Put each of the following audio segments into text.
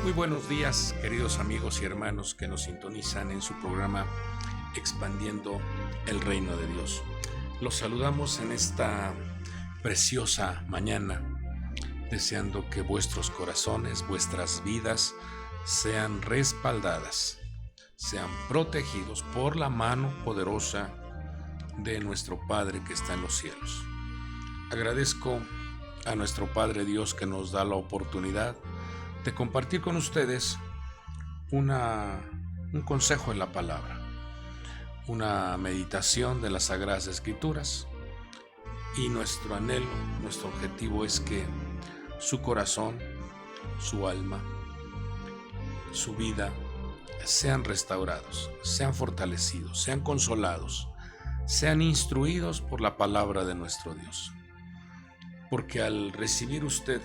Muy buenos días, queridos amigos y hermanos que nos sintonizan en su programa Expandiendo el Reino de Dios. Los saludamos en esta preciosa mañana, deseando que vuestros corazones, vuestras vidas sean respaldadas, sean protegidos por la mano poderosa de nuestro Padre que está en los cielos. Agradezco a nuestro Padre Dios que nos da la oportunidad de compartir con ustedes un consejo en la palabra, una meditación de las Sagradas Escrituras, y nuestro anhelo, nuestro objetivo es que su corazón, su alma, su vida sean restaurados, sean fortalecidos, sean consolados, sean instruidos por la palabra de nuestro Dios. Porque al recibir usted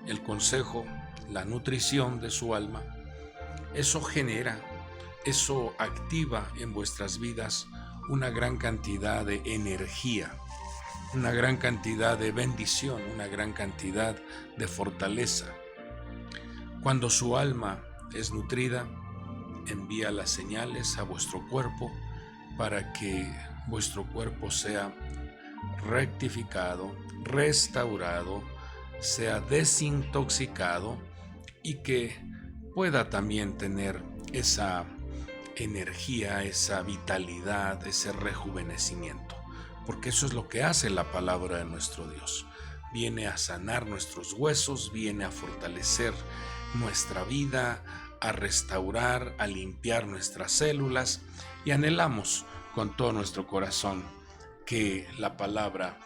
el consejo, la nutrición de su alma, eso genera, eso activa en vuestras vidas una gran cantidad de energía, una gran cantidad de bendición, una gran cantidad de fortaleza. Cuando su alma es nutrida, envía las señales a vuestro cuerpo para que vuestro cuerpo sea rectificado, restaurado, sea desintoxicado y que pueda también tener esa energía, esa vitalidad, ese rejuvenecimiento. Porque eso es lo que hace la palabra de nuestro Dios. Viene a sanar nuestros huesos, viene a fortalecer nuestra vida, a restaurar, a limpiar nuestras células, y anhelamos con todo nuestro corazón que la palabra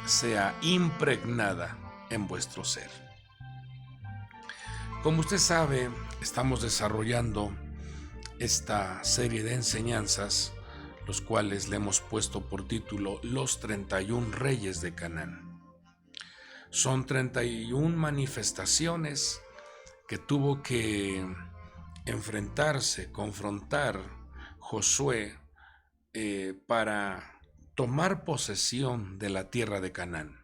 sea impregnada en vuestro ser. Como usted sabe, estamos desarrollando esta serie de enseñanzas, los cuales le hemos puesto por título Los 31 Reyes de Canaán. Son 31 manifestaciones que tuvo que enfrentarse, confrontar Josué para tomar posesión de la tierra de Canaán.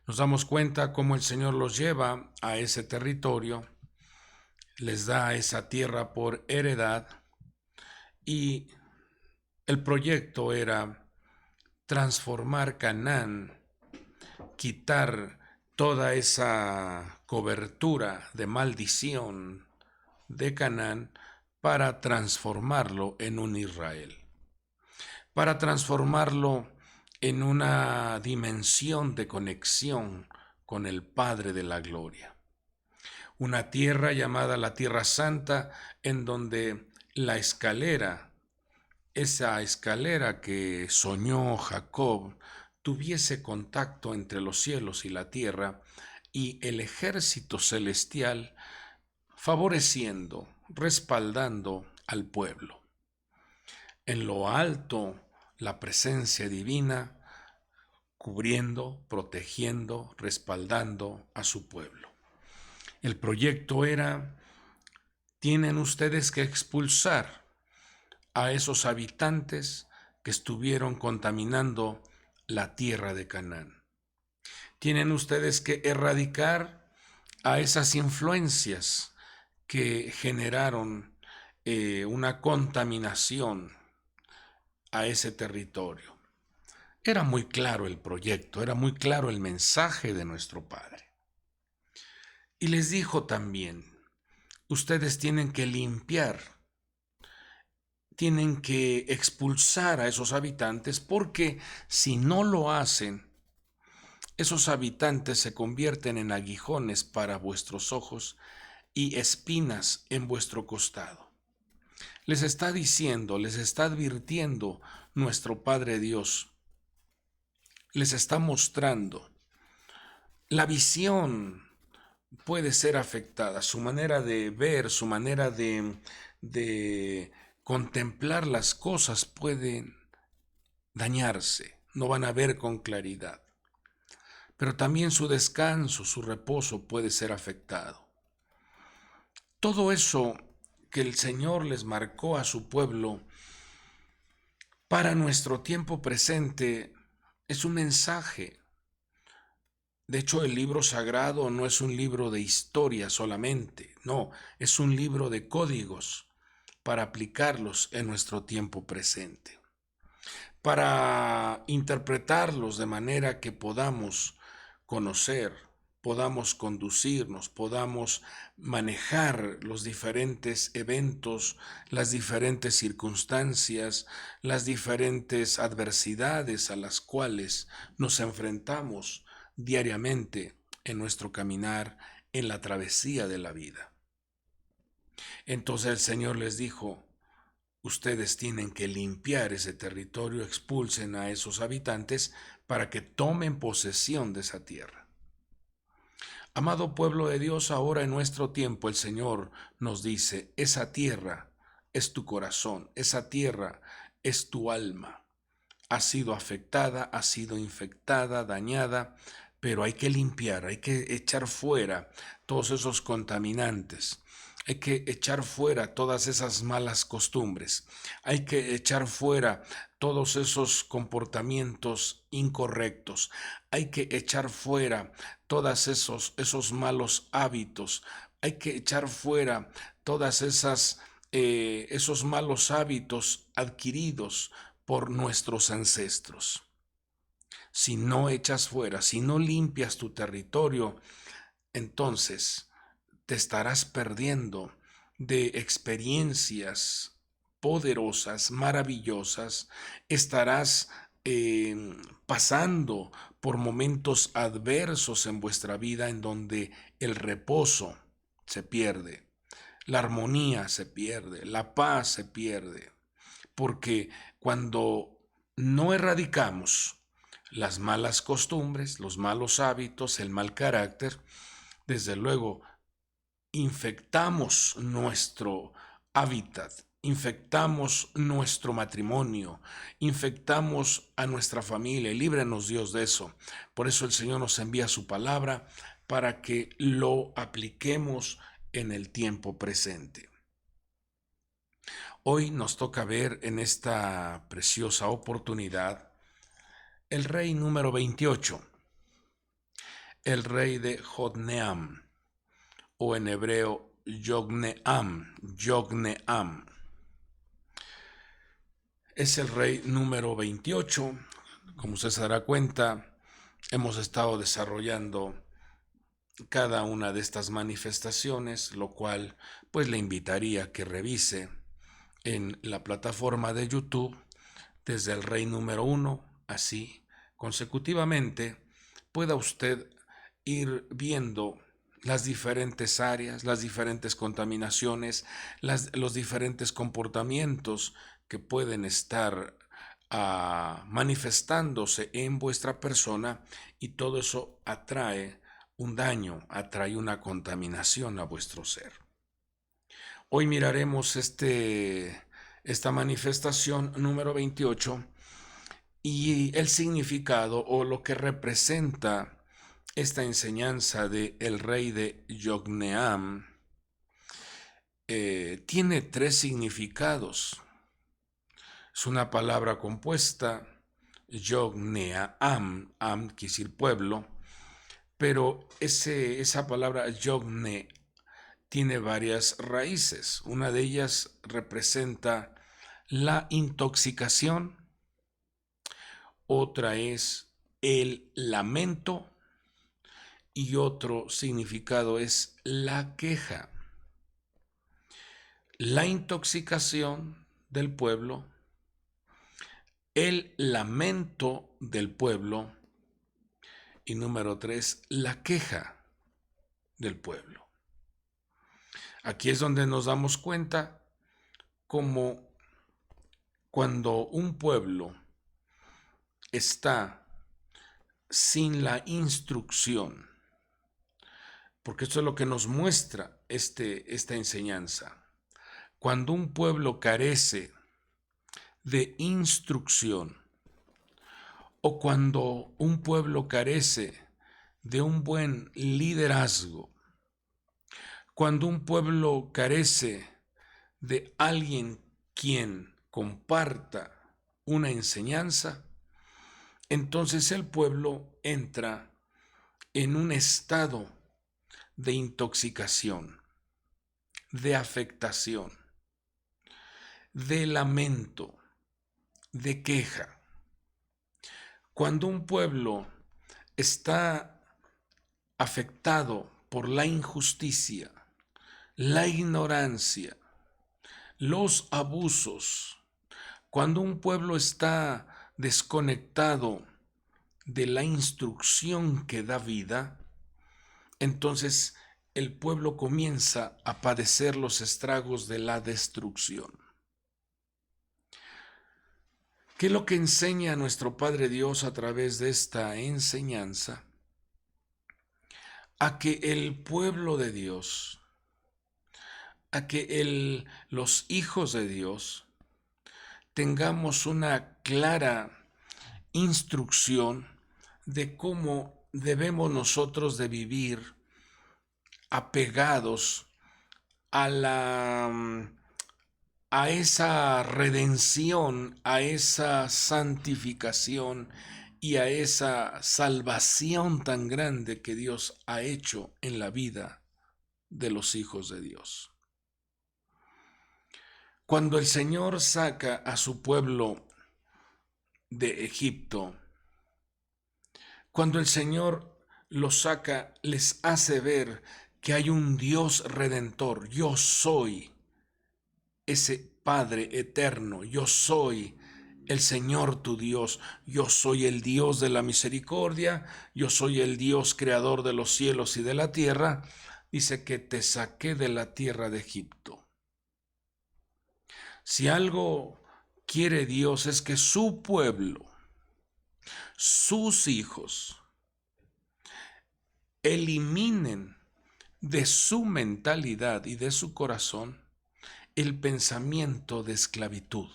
Nos damos cuenta cómo el Señor los lleva a ese territorio, les da esa tierra por heredad, y el proyecto era transformar Canaán, quitar toda esa cobertura de maldición de Canaán para transformarlo en un Israel, para transformarlo en una dimensión de conexión con el Padre de la Gloria. Una tierra llamada la Tierra Santa, en donde la escalera, esa escalera que soñó Jacob, tuviese contacto entre los cielos y la tierra, y el ejército celestial favoreciendo, respaldando al pueblo. En lo alto, la presencia divina cubriendo, protegiendo, respaldando a su pueblo. El proyecto era: tienen ustedes que expulsar a esos habitantes que estuvieron contaminando la tierra de Canaán. Tienen ustedes que erradicar a esas influencias que generaron una contaminación a ese territorio. Era muy claro el proyecto, era muy claro el mensaje de nuestro Padre. Y les dijo también: ustedes tienen que limpiar, tienen que expulsar a esos habitantes, porque si no lo hacen, esos habitantes se convierten en aguijones para vuestros ojos y espinas en vuestro costado. Les está diciendo, les está advirtiendo nuestro Padre Dios, les está mostrando. La visión puede ser afectada, su manera de ver, su manera de contemplar las cosas pueden dañarse, no van a ver con claridad. Pero también su descanso, su reposo puede ser afectado. Todo eso que el Señor les marcó a su pueblo para nuestro tiempo presente es un mensaje De hecho, el libro sagrado no es un libro de historia solamente, no, es un libro de códigos para aplicarlos en nuestro tiempo presente, para interpretarlos de manera que podamos conocer, podamos conducirnos, podamos manejar los diferentes eventos, las diferentes circunstancias, las diferentes adversidades a las cuales nos enfrentamos diariamente en nuestro caminar en la travesía de la vida. Entonces el Señor les dijo: ustedes tienen que limpiar ese territorio, expulsen a esos habitantes para que tomen posesión de esa tierra. Amado pueblo de Dios, ahora en nuestro tiempo el Señor nos dice: esa tierra es tu corazón, esa tierra es tu alma. Ha sido afectada, ha sido infectada, dañada, pero hay que limpiar, hay que echar fuera todos esos contaminantes. Hay que echar fuera todas esas malas costumbres. Hay que echar fuera todos esos comportamientos incorrectos. Hay que echar fuera todos esos malos hábitos. Hay que echar fuera todas esos malos hábitos adquiridos por nuestros ancestros. Si no echas fuera, si no limpias tu territorio, entonces te estarás perdiendo de experiencias poderosas, maravillosas. Estarás pasando por momentos adversos en vuestra vida en donde el reposo se pierde, la armonía se pierde, la paz se pierde, porque cuando no erradicamos las malas costumbres, los malos hábitos, el mal carácter, desde luego infectamos nuestro hábitat, infectamos nuestro matrimonio, infectamos a nuestra familia. Líbranos, Dios, de eso. Por eso el Señor nos envía su palabra para que lo apliquemos en el tiempo presente. Hoy nos toca ver en esta preciosa oportunidad el rey número 28, el rey de Jotneam, o en hebreo Yogneam. Es el rey número 28. Como usted se dará cuenta, hemos estado desarrollando cada una de estas manifestaciones, lo cual pues le invitaría a que revise en la plataforma de YouTube desde el rey número 1, así consecutivamente pueda usted ir viendo las diferentes áreas, las diferentes contaminaciones, los diferentes comportamientos que pueden estar manifestándose en vuestra persona, y todo eso atrae un daño, atrae una contaminación a vuestro ser. Hoy miraremos esta manifestación número 28 y el significado o lo que representa esta enseñanza de el rey de Yogneam. Tiene 3 significados. Es una palabra compuesta, Yogneam, quiere decir pueblo, pero esa palabra Yogne tiene varias raíces. Una de ellas representa la intoxicación, otra es el lamento y otro significado es la queja. La intoxicación del pueblo, el lamento del pueblo y número 3, la queja del pueblo. Aquí es donde nos damos cuenta cómo cuando un pueblo está sin la instrucción, porque esto es lo que nos muestra esta enseñanza. Cuando un pueblo carece de instrucción, o cuando un pueblo carece de un buen liderazgo, cuando un pueblo carece de alguien quien comparta una enseñanza, entonces el pueblo entra en un estado de intoxicación, de afectación, de lamento, de queja. Cuando un pueblo está afectado por la injusticia, la ignorancia, los abusos, cuando un pueblo está desconectado de la instrucción que da vida, entonces el pueblo comienza a padecer los estragos de la destrucción. ¿Qué es lo que enseña nuestro Padre Dios a través de esta enseñanza? A que el pueblo de Dios, a que los hijos de Dios tengamos una clara instrucción de cómo debemos nosotros de vivir apegados a esa redención, a esa santificación y a esa salvación tan grande que Dios ha hecho en la vida de los hijos de Dios. Cuando el Señor saca a su pueblo de Egipto, cuando el Señor los saca, les hace ver que hay un Dios redentor. Yo soy ese Padre eterno, yo soy el Señor tu Dios, yo soy el Dios de la misericordia, yo soy el Dios creador de los cielos y de la tierra. Dice que te saqué de la tierra de Egipto. Si algo quiere Dios es que su pueblo, sus hijos, eliminen de su mentalidad y de su corazón el pensamiento de esclavitud,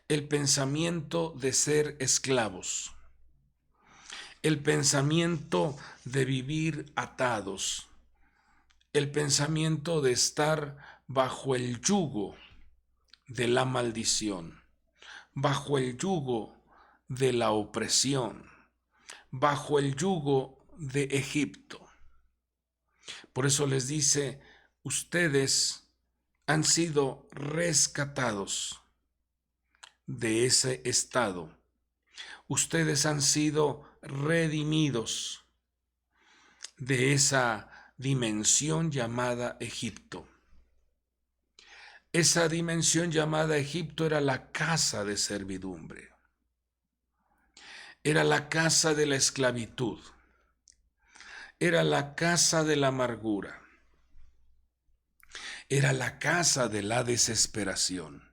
el pensamiento de ser esclavos, el pensamiento de vivir atados, el pensamiento de estar bajo el yugo de la maldición, bajo el yugo de la opresión, bajo el yugo de Egipto. Por eso les dice, ustedes han sido rescatados de ese estado. Ustedes han sido redimidos de esa dimensión llamada Egipto. Esa dimensión llamada Egipto era la casa de servidumbre. Era la casa de la esclavitud. Era la casa de la amargura. Era la casa de la desesperación.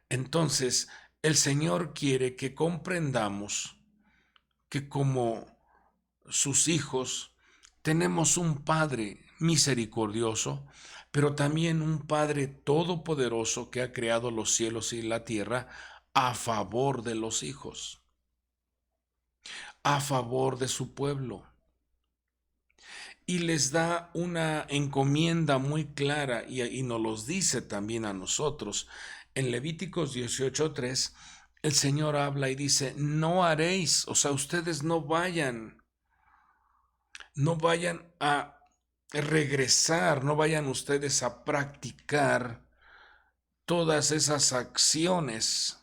Entonces, el Señor quiere que comprendamos que como sus hijos tenemos un Padre misericordioso, pero también un Padre todopoderoso que ha creado los cielos y la tierra a favor de los hijos, a favor de su pueblo. Y les da una encomienda muy clara y nos los dice también a nosotros. En Levíticos 18:3, el Señor habla y dice, no haréis, o sea, ustedes no vayan a regresar, no vayan ustedes a practicar todas esas acciones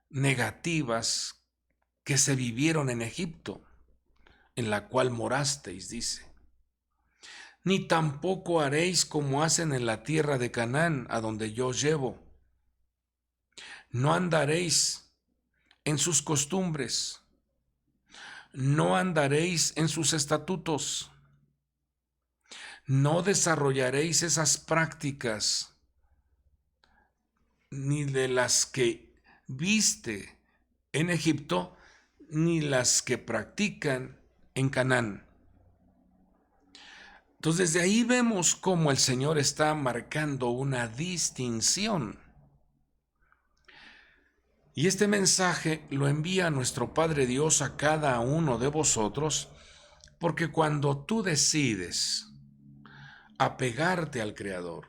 negativas que se vivieron en Egipto, en la cual morasteis, dice. Ni tampoco haréis como hacen en la tierra de Canaán, a donde yo os llevo. No andaréis en sus costumbres, no andaréis en sus estatutos, no desarrollaréis esas prácticas, ni de las que viste en Egipto, ni las que practican en Canaán. Entonces, desde ahí vemos cómo el Señor está marcando una distinción. Y este mensaje lo envía nuestro Padre Dios a cada uno de vosotros, porque cuando tú decides apegarte al Creador,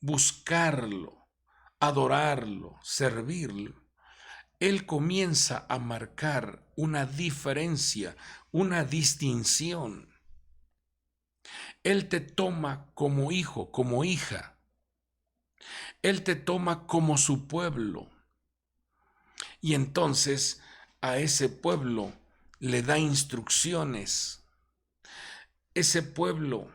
buscarlo, adorarlo, servirlo, Él comienza a marcar una diferencia, una distinción. Él te toma como hijo, como hija. Él te toma como su pueblo. Y entonces a ese pueblo le da instrucciones. Ese pueblo,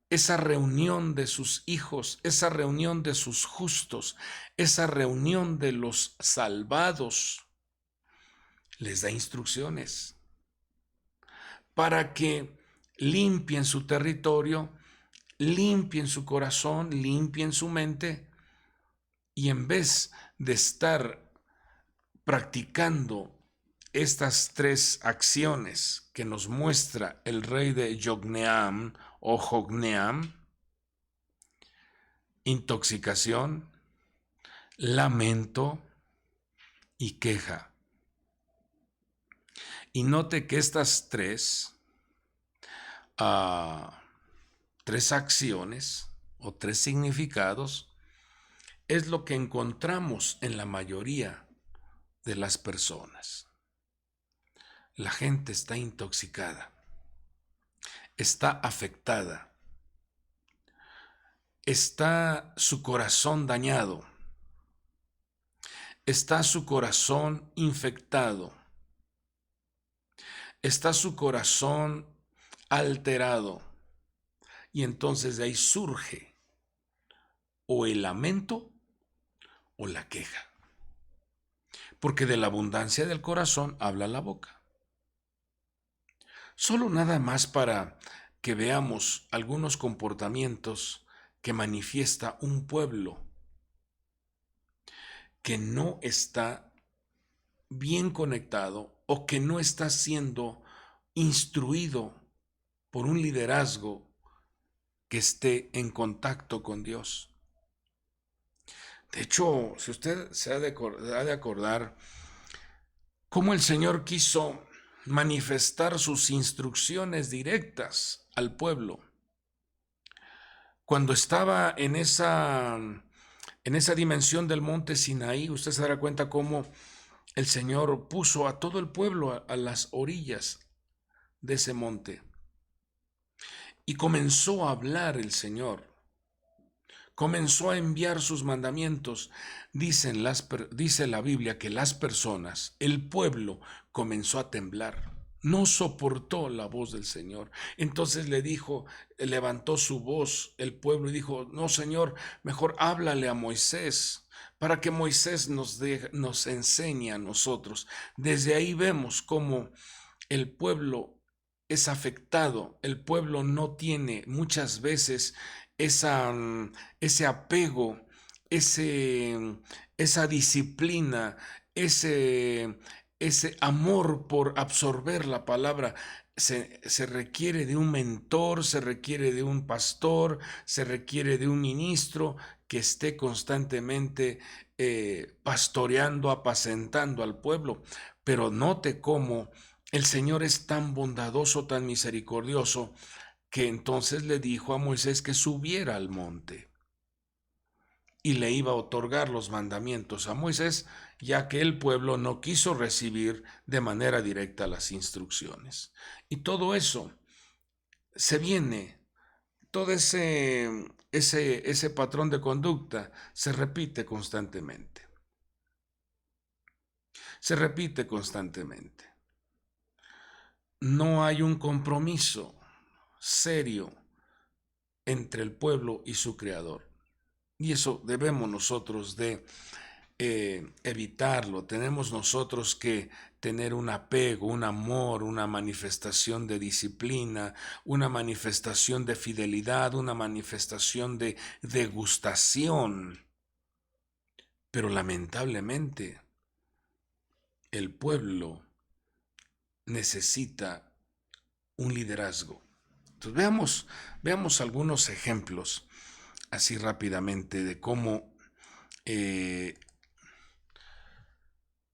esa reunión de sus hijos, esa reunión de sus justos, esa reunión de los salvados, les da instrucciones para que limpien su territorio, limpien su corazón, limpien su mente, y en vez de estar practicando estas tres acciones que nos muestra el rey de Yogneam o Jogneam: intoxicación, lamento y queja. Y note que estas tres acciones o tres significados es lo que encontramos en la mayoría de las personas. La gente está intoxicada, está afectada, está su corazón dañado, está su corazón infectado, está su corazón alterado, y entonces de ahí surge o el lamento o la queja, porque de la abundancia del corazón habla la boca. Solo nada más para que veamos algunos comportamientos que manifiesta un pueblo que no está bien conectado o que no está siendo instruido por un liderazgo que esté en contacto con Dios. De hecho, si usted se ha de acordar cómo el Señor quiso manifestar sus instrucciones directas al pueblo, cuando estaba en esa dimensión del monte Sinaí, usted se dará cuenta cómo el Señor puso a todo el pueblo a las orillas de ese monte. Y comenzó a hablar el Señor. Comenzó a enviar sus mandamientos. Dice la Biblia que las personas, el pueblo, comenzó a temblar. No soportó la voz del Señor. Entonces levantó su voz el pueblo y dijo: no, Señor, mejor háblale a Moisés, para que Moisés nos enseñe a nosotros. Desde ahí vemos cómo el pueblo es afectado. El pueblo no tiene muchas veces ese apego, esa disciplina, ese amor por absorber la palabra. Se requiere de un mentor, se requiere de un pastor, se requiere de un ministro que esté constantemente pastoreando, apacentando al pueblo. Pero note cómo el Señor es tan bondadoso, tan misericordioso, que entonces le dijo a Moisés que subiera al monte y le iba a otorgar los mandamientos a Moisés, ya que el pueblo no quiso recibir de manera directa las instrucciones. Y todo eso se viene, todo ese patrón de conducta se repite constantemente. Se repite constantemente. No hay un compromiso serio entre el pueblo y su creador. Y eso debemos nosotros de evitarlo. Tenemos nosotros que tener un apego, un amor, una manifestación de disciplina, una manifestación de fidelidad, una manifestación de degustación. Pero lamentablemente el pueblo necesita un liderazgo. Entonces veamos algunos ejemplos así rápidamente de cómo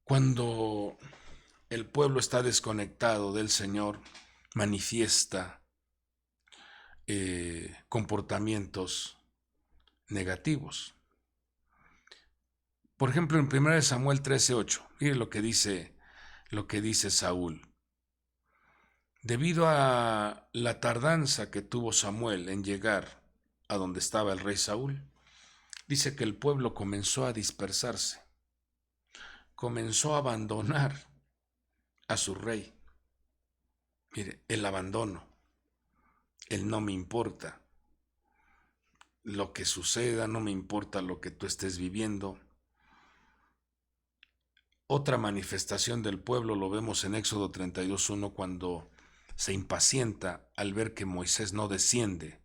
cuando el pueblo está desconectado del Señor, manifiesta comportamientos negativos. Por ejemplo, en 1 Samuel 13:8, mire lo que dice lo que dice Saúl. Debido a la tardanza que tuvo Samuel en llegar a donde estaba el rey Saúl, dice que el pueblo comenzó a dispersarse, comenzó a abandonar a su rey. Mire, el abandono, el no me importa lo que suceda, no me importa lo que tú estés viviendo. Otra manifestación del pueblo lo vemos en Éxodo 32:1, cuando se impacienta al ver que Moisés no desciende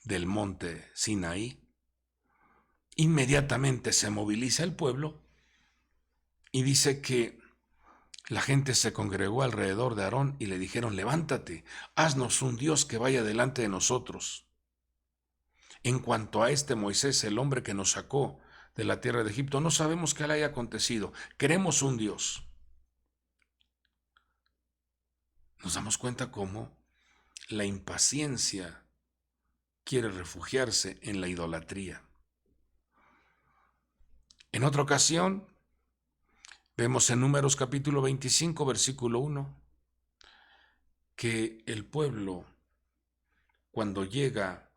del monte Sinaí. Inmediatamente se moviliza el pueblo y dice que la gente se congregó alrededor de Aarón y le dijeron: levántate, haznos un Dios que vaya delante de nosotros. En cuanto a este Moisés, el hombre que nos sacó de la tierra de Egipto, no sabemos qué le haya acontecido. Queremos un Dios. Nos damos cuenta cómo la impaciencia quiere refugiarse en la idolatría. En otra ocasión, vemos en Números capítulo 25, versículo 1, que el pueblo, cuando llega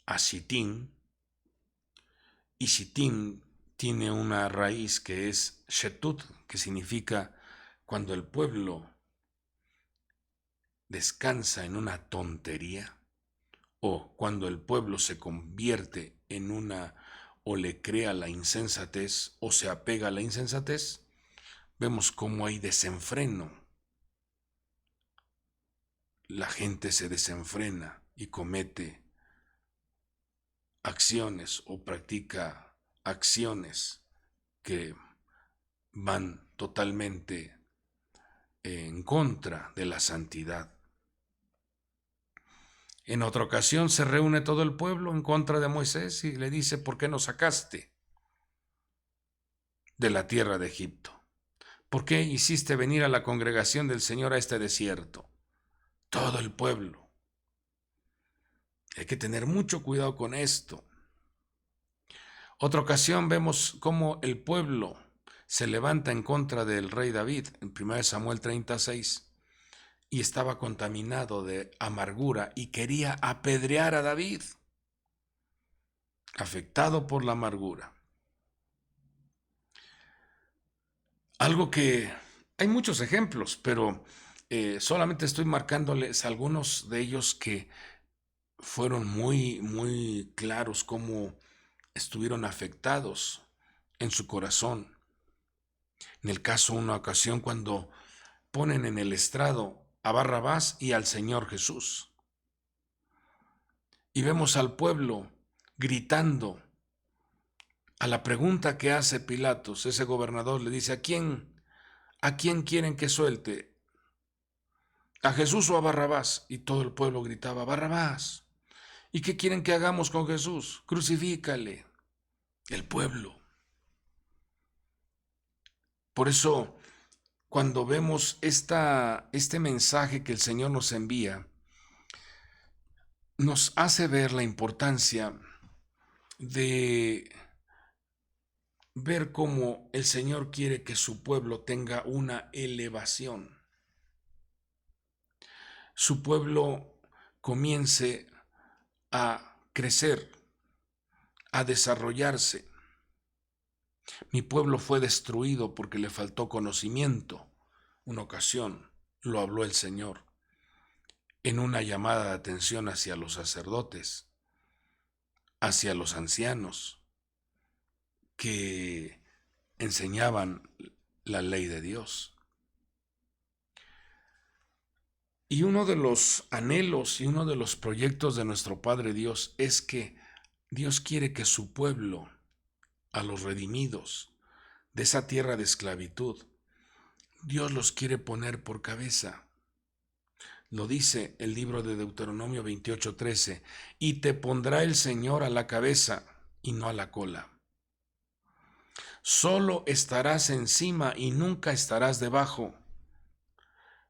a Sittim, y Sittim tiene una raíz que es Shetut, que significa cuando el pueblo descansa en una tontería, o cuando el pueblo se convierte en una, o le crea la insensatez, o se apega a la insensatez, vemos cómo hay desenfreno. La gente se desenfrena y comete acciones o practica acciones que van totalmente en contra de la santidad. En otra ocasión se reúne todo el pueblo en contra de Moisés y le dice: ¿por qué nos sacaste de la tierra de Egipto? ¿Por qué hiciste venir a la congregación del Señor a este desierto? Todo el pueblo. Hay que tener mucho cuidado con esto. Otra ocasión vemos cómo el pueblo se levanta en contra del rey David, en 1 Samuel 36, y estaba contaminado de amargura y quería apedrear a David, afectado por la amargura. Algo que hay muchos ejemplos, pero solamente estoy marcándoles algunos de ellos que fueron muy claros cómo estuvieron afectados en su corazón. En el caso, una ocasión cuando ponen en el estrado a Barrabás y al Señor Jesús, y vemos al pueblo gritando a la pregunta que hace Pilatos. Ese gobernador le dice: ¿A quién quieren que suelte? ¿A Jesús o a Barrabás? Y todo el pueblo gritaba: Barrabás. ¿Y qué quieren que hagamos con Jesús? Crucifícale. El pueblo. Por eso, cuando vemos este mensaje que el Señor nos envía, nos hace ver la importancia de ver cómo el Señor quiere que su pueblo tenga una elevación. Su pueblo comience a crecer, a desarrollarse. Mi pueblo fue destruido porque le faltó conocimiento. Una ocasión lo habló el Señor en una llamada de atención hacia los sacerdotes, hacia los ancianos que enseñaban la ley de Dios. Y uno de los anhelos y uno de los proyectos de nuestro Padre Dios es que Dios quiere que su pueblo, a los redimidos de esa tierra de esclavitud, Dios los quiere poner por cabeza. Lo dice el libro de Deuteronomio 28:13: y te pondrá el Señor a la cabeza y no a la cola. Solo estarás encima y nunca estarás debajo.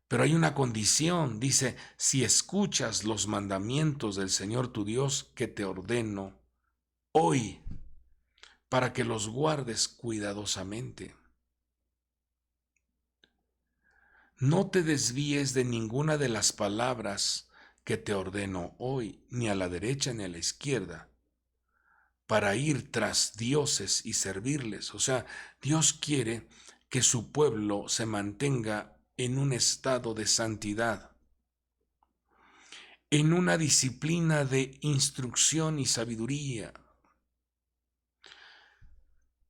Pero hay una condición, dice: si escuchas los mandamientos del Señor tu Dios que te ordeno hoy, para que los guardes cuidadosamente. No te desvíes de ninguna de las palabras que te ordeno hoy, ni a la derecha ni a la izquierda, para ir tras dioses y servirles. O sea, Dios quiere que su pueblo se mantenga en un estado de santidad, en una disciplina de instrucción y sabiduría.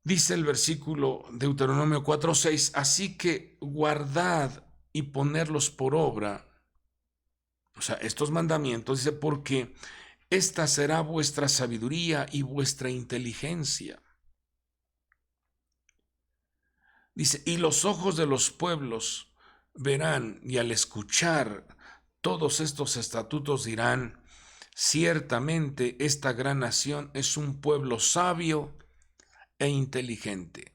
Dice el versículo Deuteronomio 4:6, así que guardad y ponerlos por obra. O sea, estos mandamientos, dice, porque esta será vuestra sabiduría y vuestra inteligencia. Dice, y los ojos de los pueblos verán, y al escuchar todos estos estatutos dirán, ciertamente esta gran nación es un pueblo sabio e inteligente.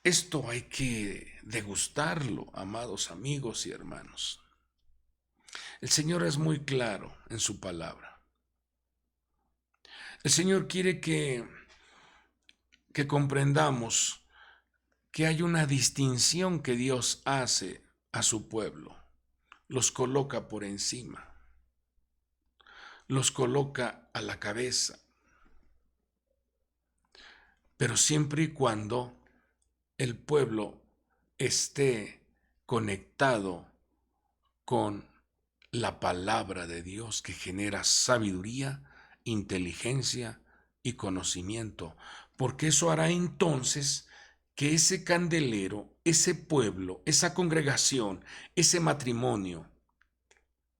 Esto hay que degustarlo, amados amigos y hermanos. El Señor es muy claro en su palabra. El Señor quiere que comprendamos que hay una distinción que Dios hace a su pueblo. Los coloca por encima, los coloca a la cabeza, pero siempre y cuando el pueblo esté conectado con la palabra de Dios que genera sabiduría, inteligencia y conocimiento, porque eso hará entonces que ese candelero, ese pueblo, esa congregación, ese matrimonio,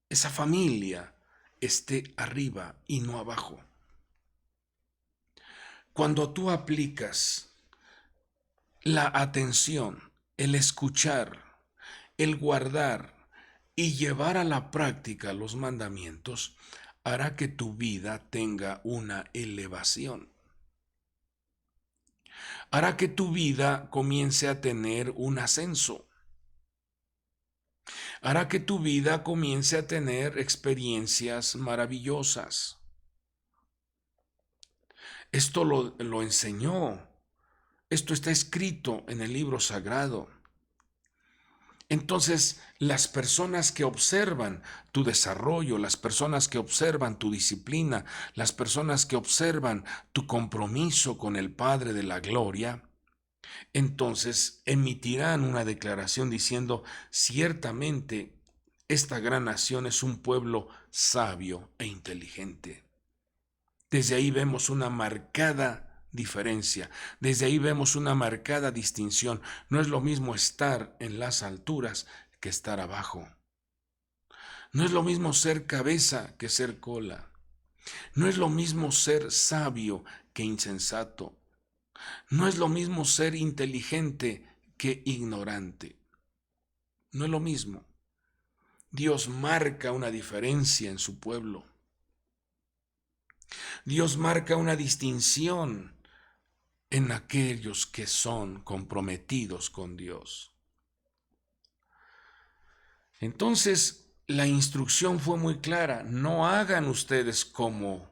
esa familia esté arriba y no abajo. Cuando tú aplicas la atención, el escuchar, el guardar y llevar a la práctica los mandamientos, hará que tu vida tenga una elevación. Hará que tu vida comience a tener un ascenso. Hará que tu vida comience a tener experiencias maravillosas. Esto lo enseñó. Esto está escrito en el libro sagrado. Entonces, las personas que observan tu desarrollo, las personas que observan tu disciplina, las personas que observan tu compromiso con el Padre de la Gloria, entonces emitirán una declaración diciendo, ciertamente, esta gran nación es un pueblo sabio e inteligente. Desde ahí vemos una marcada diferencia, desde ahí vemos una marcada distinción. No es lo mismo estar en las alturas que estar abajo. No es lo mismo ser cabeza que ser cola. No es lo mismo ser sabio que insensato. No es lo mismo ser inteligente que ignorante. No es lo mismo. Dios marca una diferencia en su pueblo. Dios marca una distinción en aquellos que son comprometidos con Dios. Entonces, la instrucción fue muy clara. No hagan ustedes como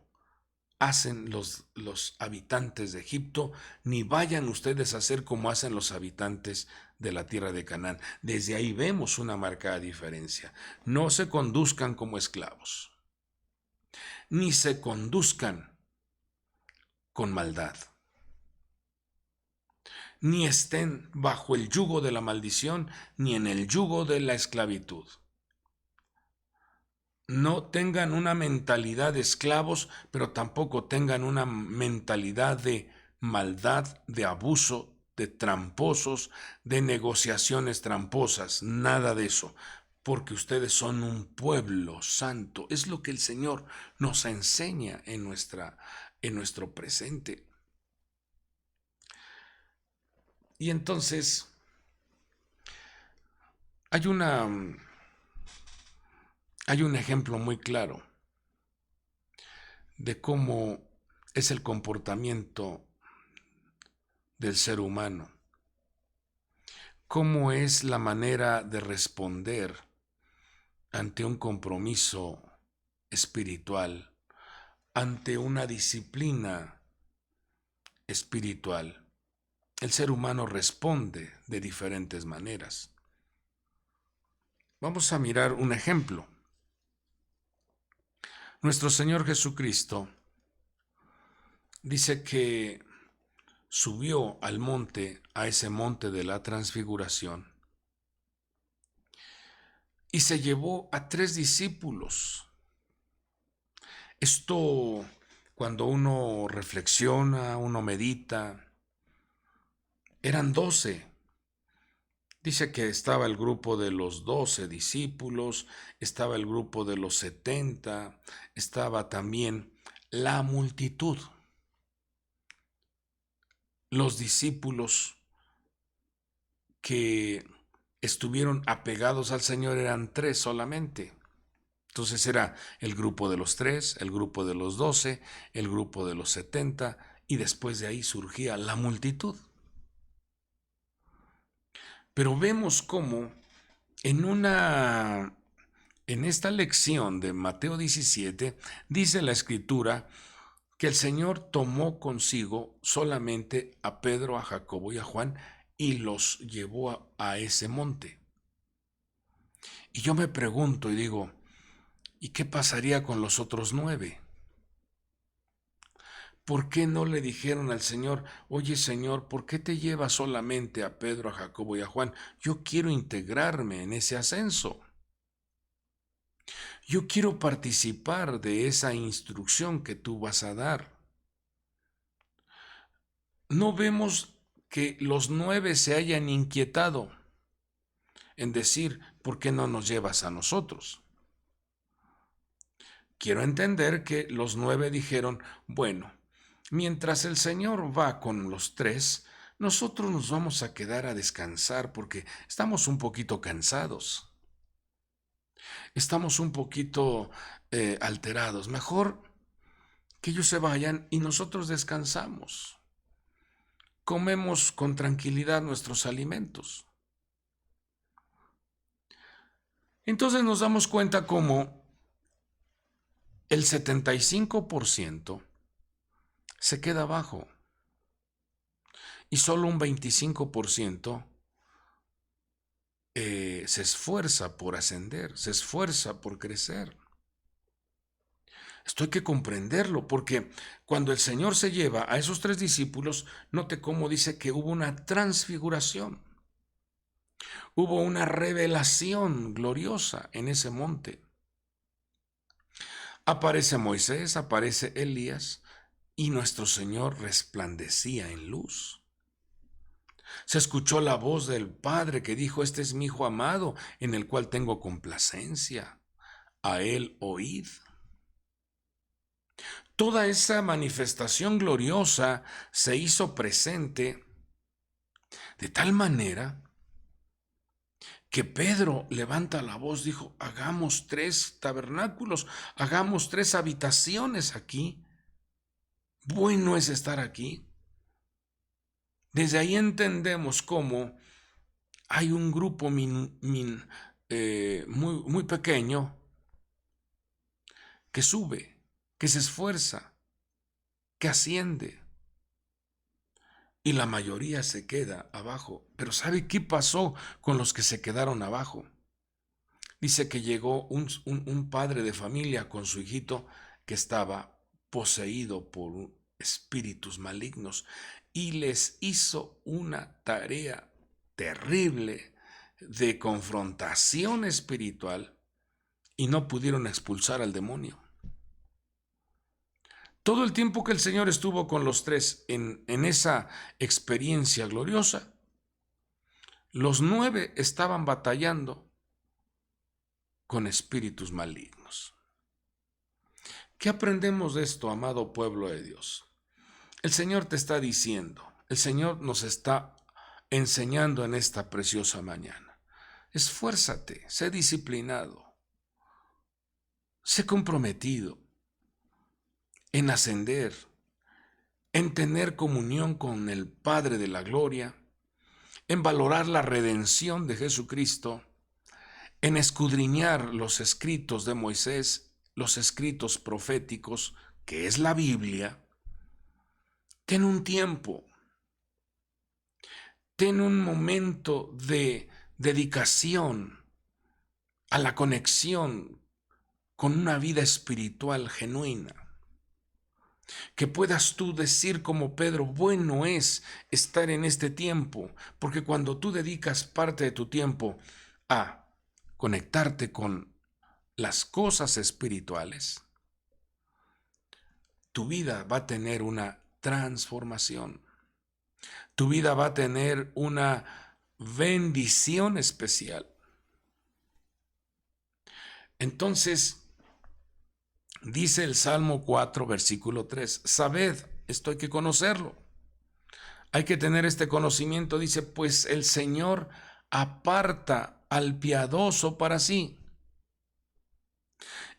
hacen los habitantes de Egipto, ni vayan ustedes a hacer como hacen los habitantes de la tierra de Canaán. Desde ahí vemos una marcada diferencia. No se conduzcan como esclavos, ni se conduzcan con maldad, ni estén bajo el yugo de la maldición, ni en el yugo de la esclavitud. No tengan una mentalidad de esclavos, pero tampoco tengan una mentalidad de maldad, de abuso, de tramposos, de negociaciones tramposas, nada de eso, porque ustedes son un pueblo santo. Es lo que el Señor nos enseña en nuestro presente. Y entonces hay un ejemplo muy claro de cómo es el comportamiento del ser humano, cómo es la manera de responder ante un compromiso espiritual, ante una disciplina espiritual. el ser humano responde de diferentes maneras. Vamos a mirar un ejemplo. Nuestro Señor Jesucristo dice que subió al monte, a ese monte de la transfiguración, y se llevó a 3 discípulos. Esto, cuando uno reflexiona, uno medita, eran 12. Dice que estaba el grupo de los 12 discípulos, estaba el grupo de los 70, estaba también la multitud. Los discípulos que estuvieron apegados al Señor eran 3 solamente. Entonces era el grupo de los 3, el grupo de los 12, el grupo de los 70, y después de ahí surgía la multitud. Pero vemos cómo en esta lección de Mateo 17 dice la Escritura que el Señor tomó consigo solamente a Pedro, a Jacobo y a Juan y los llevó a ese monte. Y yo me pregunto y digo, ¿y qué pasaría con los otros 9? ¿Por qué no le dijeron al Señor, oye Señor, ¿por qué te llevas solamente a Pedro, a Jacobo y a Juan? Yo quiero integrarme en ese ascenso. Yo quiero participar de esa instrucción que tú vas a dar. No vemos que los 9 se hayan inquietado en decir, ¿por qué no nos llevas a nosotros? Quiero entender que los 9 dijeron, bueno, mientras el Señor va con los 3, nosotros nos vamos a quedar a descansar porque estamos un poquito cansados. Estamos un poquito alterados. Mejor que ellos se vayan y nosotros descansamos. Comemos con tranquilidad nuestros alimentos. Entonces nos damos cuenta cómo el 75% se queda abajo y solo un 25% se esfuerza por ascender, se esfuerza por crecer. Esto hay que comprenderlo, porque cuando el Señor se lleva a esos 3 discípulos, note cómo dice que hubo una transfiguración, hubo una revelación gloriosa en ese monte. Aparece Moisés, aparece Elías, y nuestro Señor resplandecía en luz. Se escuchó la voz del Padre que dijo, este es mi Hijo amado, en el cual tengo complacencia. A él oíd. Toda esa manifestación gloriosa se hizo presente de tal manera que Pedro levanta la voz, dijo, hagamos 3 tabernáculos, hagamos 3 habitaciones aquí. Bueno es estar aquí. Desde ahí entendemos cómo hay un grupo muy pequeño que sube, que se esfuerza, que asciende, y la mayoría se queda abajo. Pero ¿sabe qué pasó con los que se quedaron abajo? Dice que llegó un padre de familia con su hijito que estaba poseído por espíritus malignos y les hizo una tarea terrible de confrontación espiritual y no pudieron expulsar al demonio. Todo el tiempo que el Señor estuvo con los 3 en esa experiencia gloriosa, los 9 estaban batallando con espíritus malignos. ¿Qué aprendemos de esto, amado pueblo de Dios? El Señor te está diciendo, el Señor nos está enseñando en esta preciosa mañana. Esfuérzate, sé disciplinado, sé comprometido en ascender, en tener comunión con el Padre de la Gloria, en valorar la redención de Jesucristo, en escudriñar los escritos de Moisés, los escritos proféticos, que es la Biblia. Ten un tiempo Ten un momento de dedicación a la conexión con una vida espiritual genuina. Que puedas tú decir como Pedro, bueno es estar en este tiempo, porque cuando tú dedicas parte de tu tiempo a conectarte con las cosas espirituales, tu vida va a tener una transformación. Tu vida va a tener una bendición especial. Entonces, dice el Salmo 4, versículo 3, sabed, esto hay que conocerlo. Hay que tener este conocimiento, dice, pues el Señor aparta al piadoso para sí.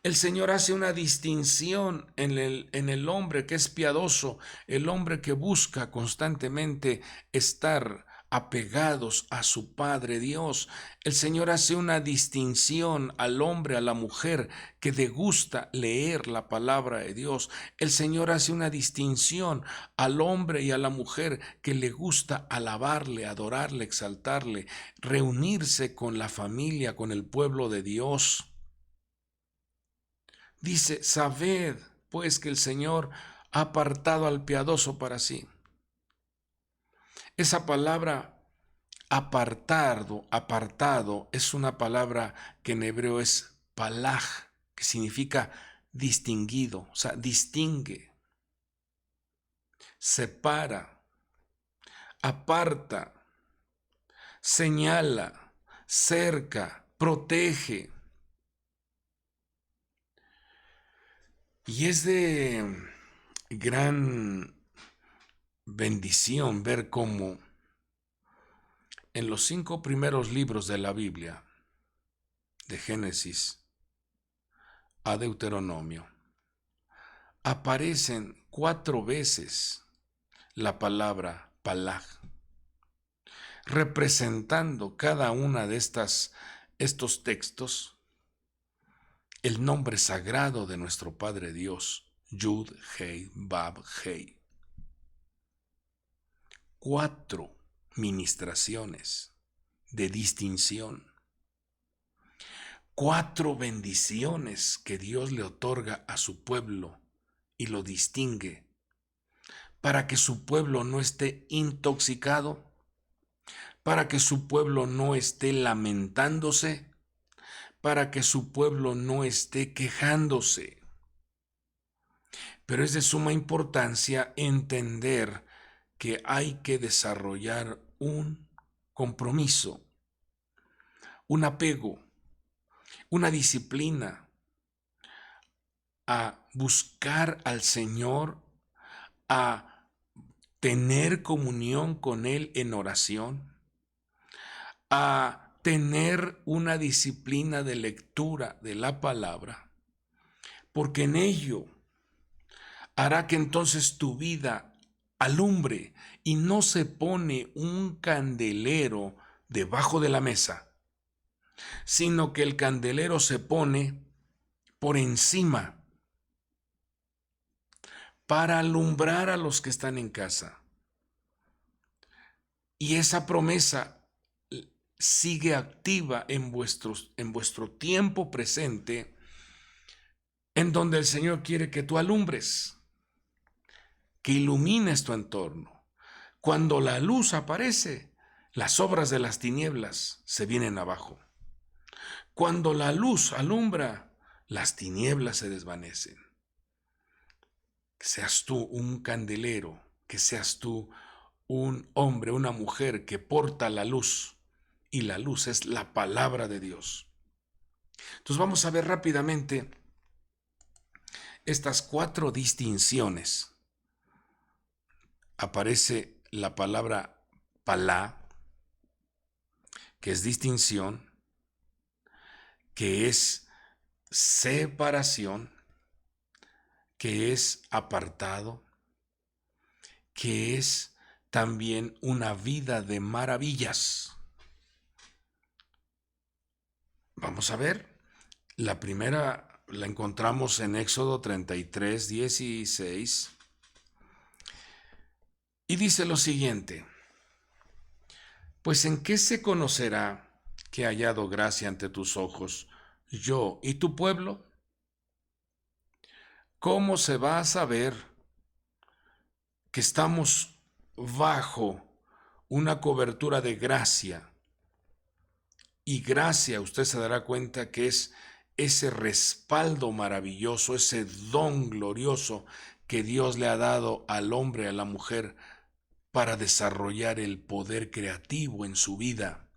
El Señor hace una distinción en el hombre que es piadoso, el hombre que busca constantemente estar apegados a su Padre Dios. El Señor hace una distinción al hombre, a la mujer que le gusta leer la palabra de Dios. El Señor hace una distinción al hombre y a la mujer que le gusta alabarle, adorarle, exaltarle, reunirse con la familia, con el pueblo de Dios. Dice, sabed pues que el Señor ha apartado al piadoso para sí. Esa palabra apartado, es una palabra que en hebreo es palaj, que significa distinguido, o sea, distingue, separa, aparta, señala, cerca, protege. Y es de gran bendición ver cómo en los 5 primeros libros de la Biblia, de Génesis a Deuteronomio, aparecen 4 veces la palabra palaj, representando cada una de estos textos el nombre sagrado de nuestro Padre Dios, Yud, Hei, Bab, Hei. 4 ministraciones de distinción. 4 bendiciones que Dios le otorga a su pueblo y lo distingue para que su pueblo no esté intoxicado, para que su pueblo no esté lamentándose, para que su pueblo no esté quejándose. Pero es de suma importancia entender que hay que desarrollar un compromiso, un apego, una disciplina a buscar al Señor, a tener comunión con Él en oración, a tener una disciplina de lectura de la palabra, porque en ello hará que entonces tu vida alumbre y no se pone un candelero debajo de la mesa, sino que el candelero se pone por encima para alumbrar a los que están en casa. Y esa promesa sigue activa en vuestro tiempo presente, en donde el Señor quiere que tú alumbres, que ilumines tu entorno. Cuando la luz aparece, las obras de las tinieblas se vienen abajo. Cuando la luz alumbra, las tinieblas se desvanecen. Que seas tú un candelero, que seas tú un hombre, una mujer que porta la luz, y la luz es la palabra de Dios. Entonces vamos a ver rápidamente estas 4 distinciones. Aparece la palabra palá, que es distinción, que es separación, que es apartado, que es también una vida de maravillas. Vamos a ver, la primera la encontramos en Éxodo 33, 16, y dice lo siguiente: Pues ¿en qué se conocerá que he hallado gracia ante tus ojos, yo y tu pueblo? ¿Cómo se va a saber que estamos bajo una cobertura de gracia? Y gracia, usted se dará cuenta que es ese respaldo maravilloso, ese don glorioso que Dios le ha dado al hombre, a la mujer, para desarrollar el poder creativo en su vida.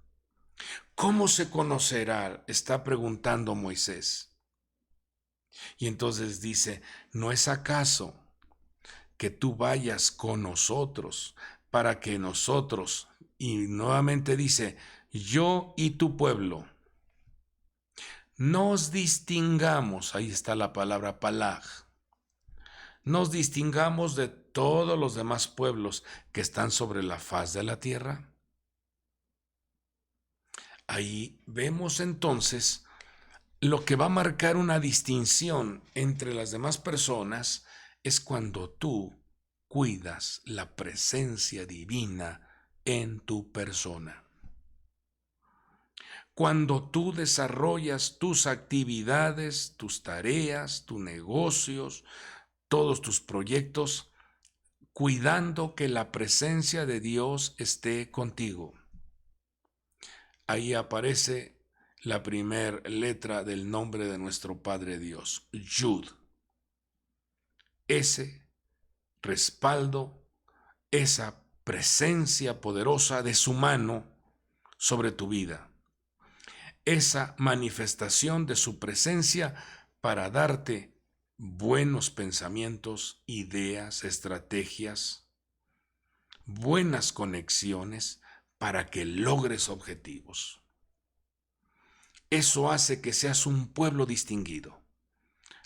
¿Cómo se conocerá? Está preguntando Moisés. Y entonces dice, ¿no es acaso que tú vayas con nosotros para que nosotros, y nuevamente dice, yo y tu pueblo, nos distingamos, ahí está la palabra palag, nos distingamos de todos los demás pueblos que están sobre la faz de la tierra? Ahí vemos entonces lo que va a marcar una distinción entre las demás personas es cuando tú cuidas la presencia divina en tu persona. Cuando tú desarrollas tus actividades, tus tareas, tus negocios, todos tus proyectos, cuidando que la presencia de Dios esté contigo. Ahí aparece la primera letra del nombre de nuestro Padre Dios, Yud. Ese respaldo, esa presencia poderosa de su mano sobre tu vida. Esa manifestación de su presencia para darte buenos pensamientos, ideas, estrategias, buenas conexiones para que logres objetivos. Eso hace que seas un pueblo distinguido.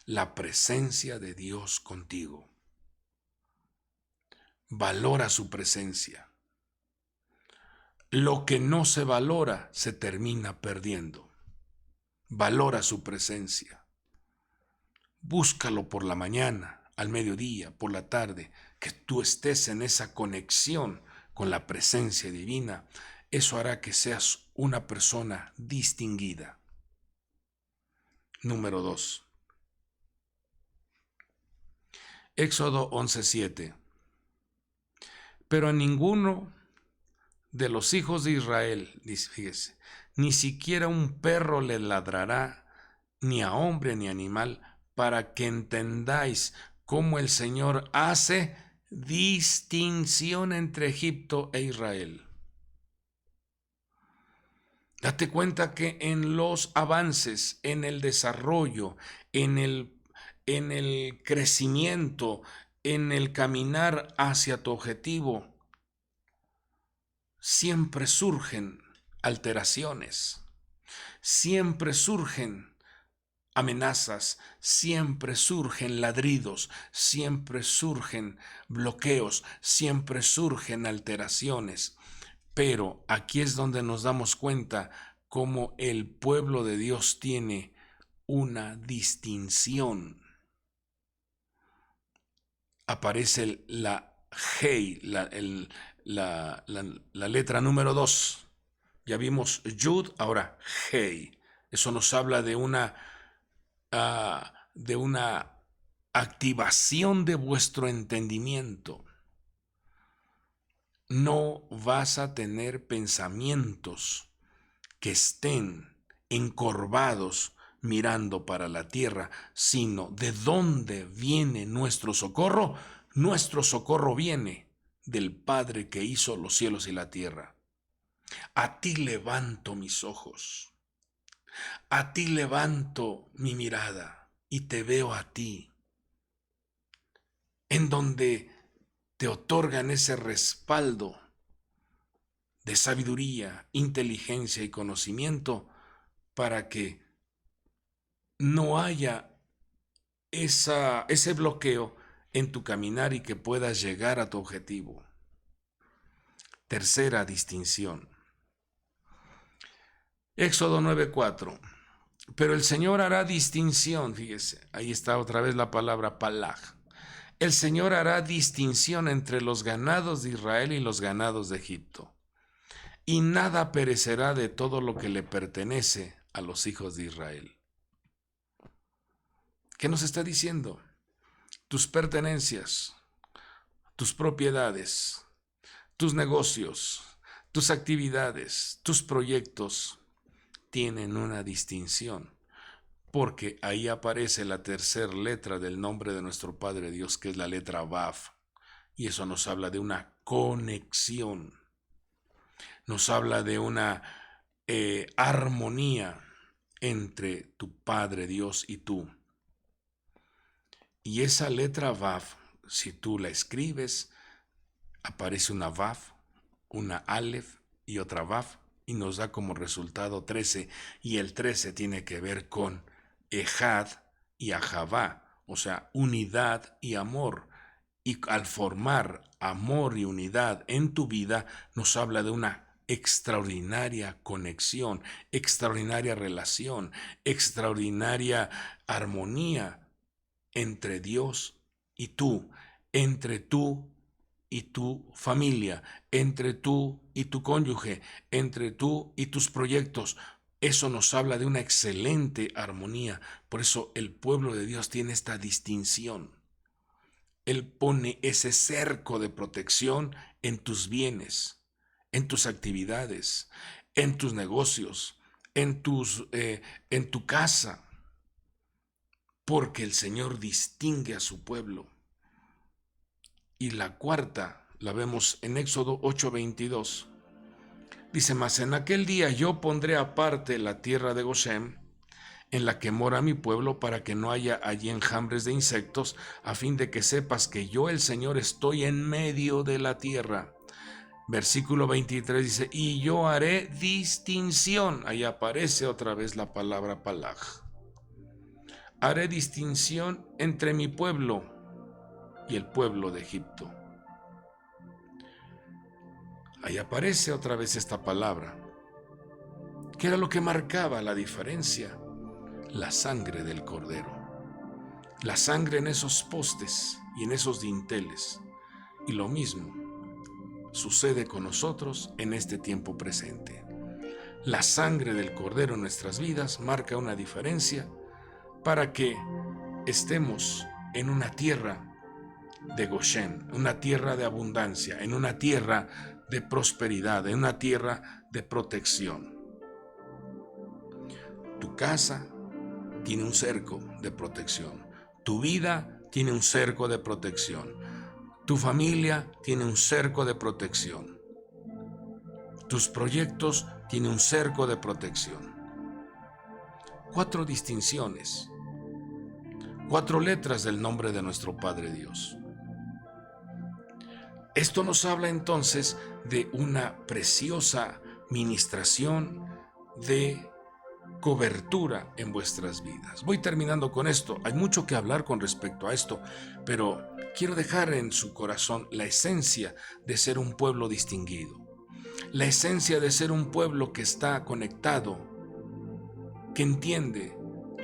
La presencia de Dios contigo. Valora su presencia. Lo que no se valora se termina perdiendo. Valora su presencia. Búscalo por la mañana, al mediodía, por la tarde, que tú estés en esa conexión con la presencia divina. Eso hará que seas una persona distinguida. Número 2. Éxodo 11:7. Pero a ninguno de los hijos de Israel, dice, fíjese, ni siquiera un perro le ladrará, ni a hombre ni animal, para que entendáis cómo el Señor hace distinción entre Egipto e Israel. Date cuenta que en los avances, en el desarrollo, en el crecimiento, en el caminar hacia tu objetivo, siempre surgen alteraciones, siempre surgen amenazas, siempre surgen ladridos, siempre surgen bloqueos, siempre surgen alteraciones. Pero aquí es donde nos damos cuenta cómo el pueblo de Dios tiene una distinción. Aparece la Hei, la letra número 2. Ya vimos Yud, ahora Hei. Eso nos habla de una activación de vuestro entendimiento. No vas a tener pensamientos que estén encorvados mirando para la tierra, sino de dónde viene nuestro socorro. Nuestro socorro viene del Padre que hizo los cielos y la tierra. A ti levanto mis ojos, a ti levanto mi mirada y te veo a ti, en donde te otorgan ese respaldo de sabiduría, inteligencia y conocimiento para que no haya ese bloqueo en tu caminar y que puedas llegar a tu objetivo. Tercera distinción. Éxodo 9:4. Pero el Señor hará distinción, fíjese, ahí está otra vez la palabra palag. El Señor hará distinción entre los ganados de Israel y los ganados de Egipto. y nada perecerá de todo lo que le pertenece a los hijos de Israel. ¿Qué nos está diciendo? Tus pertenencias, tus propiedades, tus negocios, tus actividades, tus proyectos tienen una distinción, porque ahí aparece la tercera letra del nombre de nuestro Padre Dios, que es la letra Vav, y eso nos habla de una conexión, nos habla de una armonía entre tu Padre Dios y tú. Y esa letra Vav, si tú la escribes, aparece una Vav, una Aleph y otra Vav, y nos da como resultado 13, y el 13 tiene que ver con Ejad y Ahavá, o sea, unidad y amor. Y al formar amor y unidad en tu vida, nos habla de una extraordinaria conexión, extraordinaria relación, extraordinaria armonía entre Dios y tú, entre tú y tu familia, entre tú y tu cónyuge, entre tú y tus proyectos. Eso nos habla de una excelente armonía. Por eso el pueblo de Dios tiene esta distinción. Él pone ese cerco de protección en tus bienes, en tus actividades, en tus negocios, en tu casa, porque el Señor distingue a su pueblo. Y la cuarta la vemos en Éxodo 8:22. Dice: mas en aquel día yo pondré aparte la tierra de Gosén, en la que mora mi pueblo, para que no haya allí enjambres de insectos, a fin de que sepas que yo, el Señor, estoy en medio de la tierra. Versículo 23 dice: y yo haré distinción. Ahí aparece otra vez la palabra palaj. Haré distinción entre mi pueblo y el pueblo de Egipto. Ahí aparece otra vez esta palabra. ¿Qué era lo que marcaba la diferencia? La sangre del cordero. La sangre en esos postes y en esos dinteles. Y lo mismo sucede con nosotros en este tiempo presente. La sangre del cordero en nuestras vidas marca una diferencia para que estemos en una tierra de Goshen, una tierra de abundancia, en una tierra de prosperidad, en una tierra de protección. Tu casa tiene un cerco de protección. Tu vida tiene un cerco de protección. Tu familia tiene un cerco de protección. Tus proyectos tienen un cerco de protección. 4 distinciones, 4 letras del nombre de nuestro Padre Dios. Esto nos habla entonces de una preciosa ministración de cobertura en vuestras vidas. Voy terminando con esto. Hay mucho que hablar con respecto a esto, pero quiero dejar en su corazón la esencia de ser un pueblo distinguido, la esencia de ser un pueblo que está conectado, que entiende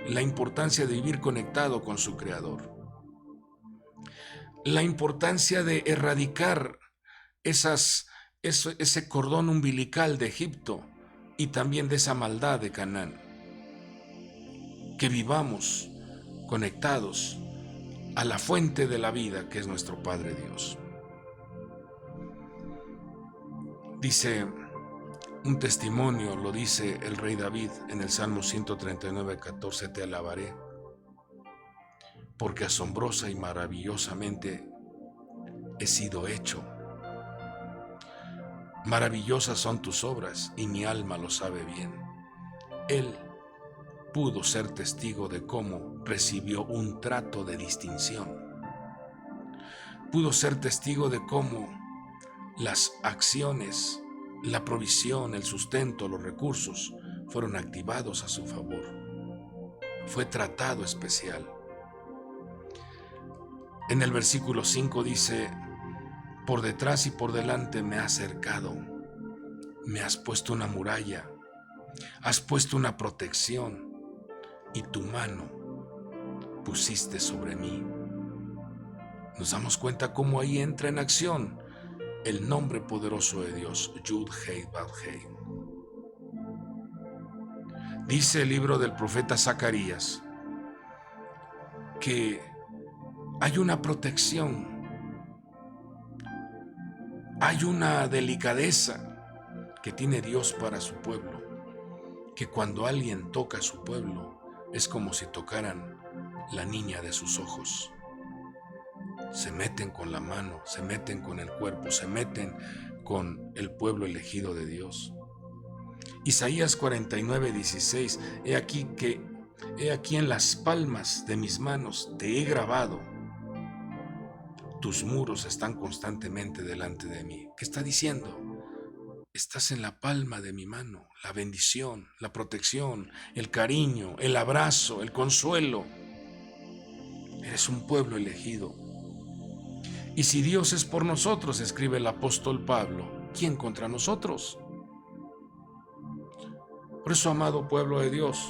la importancia de vivir conectado con su Creador, la importancia de erradicar ese cordón umbilical de Egipto y también de esa maldad de Canaán. Que vivamos conectados a la fuente de la vida, que es nuestro Padre Dios. Dice un testimonio, lo dice el rey David en el Salmo 139:14: te alabaré, porque asombrosa y maravillosamente he sido hecho. Maravillosas son tus obras, y mi alma lo sabe bien. Él pudo ser testigo de cómo recibió un trato de distinción. Pudo ser testigo de cómo las acciones, la provisión, el sustento, los recursos fueron activados a su favor. Fue tratado especial. En el versículo 5 dice: por detrás y por delante me has cercado, me has puesto una muralla, has puesto una protección, y tu mano pusiste sobre mí. Nos damos cuenta cómo ahí entra en acción el nombre poderoso de Dios, Yud Hei Vav Hei. Dice el libro del profeta Zacarías que hay una protección, hay una delicadeza que tiene Dios para su pueblo, que cuando alguien toca a su pueblo es como si tocaran la niña de sus ojos. Se meten con la mano, se meten con el cuerpo, se meten con el pueblo elegido de Dios. Isaías 49:16, he aquí en las palmas de mis manos te he grabado. Tus muros están constantemente delante de mí. ¿Qué está diciendo? Estás en la palma de mi mano, la bendición, la protección, el cariño, el abrazo, el consuelo. Eres un pueblo elegido. Y si Dios es por nosotros, escribe el apóstol Pablo, ¿quién contra nosotros? Por eso, amado pueblo de Dios,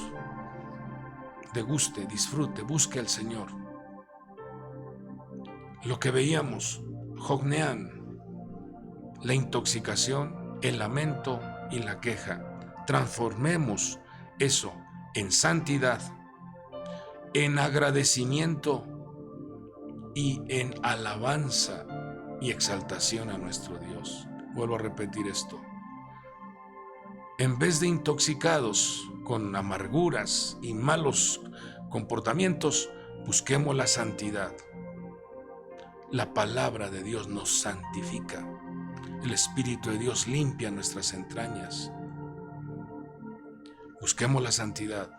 deguste, disfrute, busque al Señor. Lo que veíamos, Jocneán, la intoxicación, el lamento y la queja. Transformemos eso en santidad, en agradecimiento y en alabanza y exaltación a nuestro Dios. Vuelvo a repetir esto. En vez de intoxicados con amarguras y malos comportamientos, busquemos la santidad. La palabra de Dios nos santifica. El Espíritu de Dios limpia nuestras entrañas. Busquemos la santidad.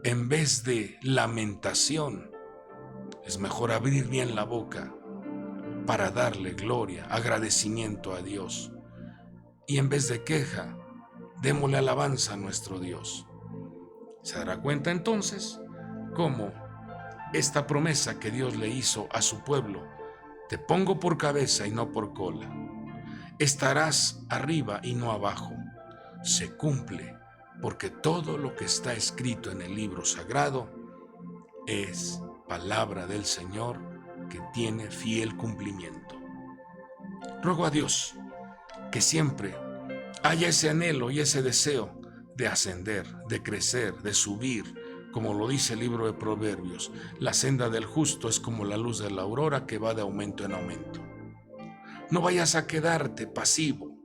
En vez de lamentación, es mejor abrir bien la boca para darle gloria, agradecimiento a Dios. Y en vez de queja, démosle alabanza a nuestro Dios. Se dará cuenta entonces cómo esta promesa que Dios le hizo a su pueblo, te pongo por cabeza y no por cola, estarás arriba y no abajo, se cumple, porque todo lo que está escrito en el libro sagrado es palabra del Señor que tiene fiel cumplimiento. Ruego a Dios que siempre haya ese anhelo y ese deseo de ascender, de crecer, de subir, como lo dice el libro de Proverbios. La senda del justo es como la luz de la aurora que va de aumento en aumento. No vayas a quedarte pasivo.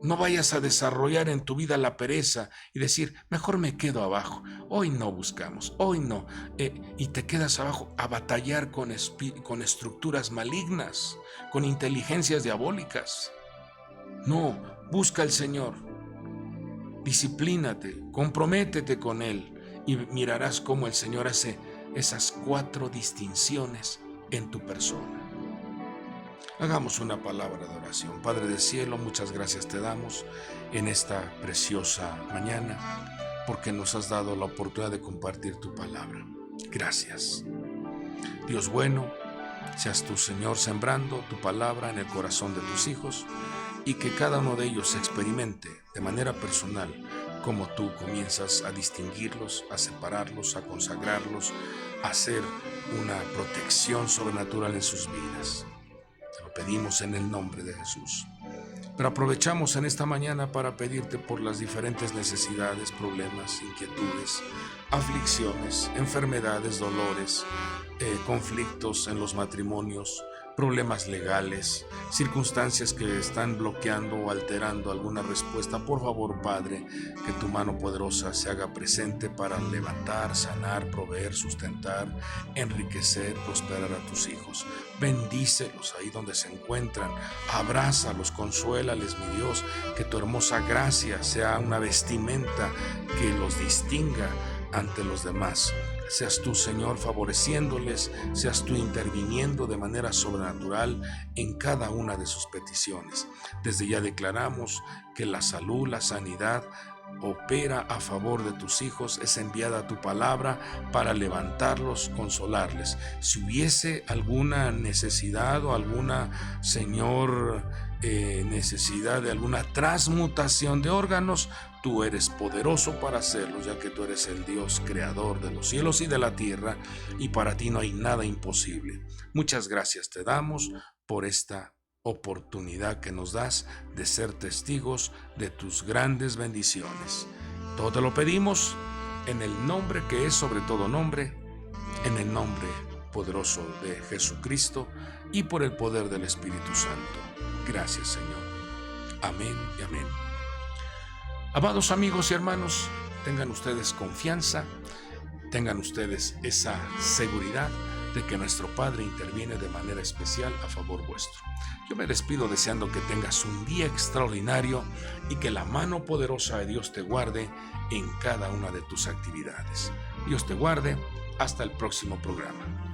No vayas a desarrollar en tu vida la pereza y decir, mejor me quedo abajo. Hoy no buscamos, hoy no. Y te quedas abajo a batallar con estructuras malignas, con inteligencias diabólicas. No, busca al Señor, disciplínate, comprométete con Él y mirarás cómo el Señor hace esas 4 distinciones en tu persona. Hagamos una palabra de oración. Padre del cielo, muchas gracias te damos en esta preciosa mañana porque nos has dado la oportunidad de compartir tu palabra. Gracias. Dios bueno, seas tú, Señor, sembrando tu palabra en el corazón de tus hijos y que cada uno de ellos experimente de manera personal cómo tú comienzas a distinguirlos, a separarlos, a consagrarlos, a hacer una protección sobrenatural en sus vidas. Te lo pedimos en el nombre de Jesús. Pero aprovechamos en esta mañana para pedirte por las diferentes necesidades, problemas, inquietudes, aflicciones, enfermedades, dolores, conflictos en los matrimonios, problemas legales, circunstancias que están bloqueando o alterando alguna respuesta. Por favor, Padre, que tu mano poderosa se haga presente para levantar, sanar, proveer, sustentar, enriquecer, prosperar a tus hijos. Bendícelos ahí donde se encuentran, abrázalos, consuélales, mi Dios, que tu hermosa gracia sea una vestimenta que los distinga ante los demás. Seas tú, Señor, favoreciéndoles, seas tú interviniendo de manera sobrenatural en cada una de sus peticiones. Desde ya declaramos que la salud, la sanidad opera a favor de tus hijos, es enviada tu palabra para levantarlos, consolarles. Si hubiese alguna necesidad o alguna, Señor, necesidad de alguna transmutación de órganos, tú eres poderoso para hacerlo, ya que tú eres el Dios creador de los cielos y de la tierra, y para ti no hay nada imposible. Muchas gracias te damos por esta oportunidad que nos das de ser testigos de tus grandes bendiciones. Todo te lo pedimos en el nombre que es sobre todo nombre, en el nombre poderoso de Jesucristo y por el poder del Espíritu Santo. Gracias, Señor. Amén y amén. Amados amigos y hermanos, tengan ustedes confianza, tengan ustedes esa seguridad de que nuestro Padre interviene de manera especial a favor vuestro. Yo me despido deseando que tengas un día extraordinario y que la mano poderosa de Dios te guarde en cada una de tus actividades. Dios te guarde. Hasta el próximo programa.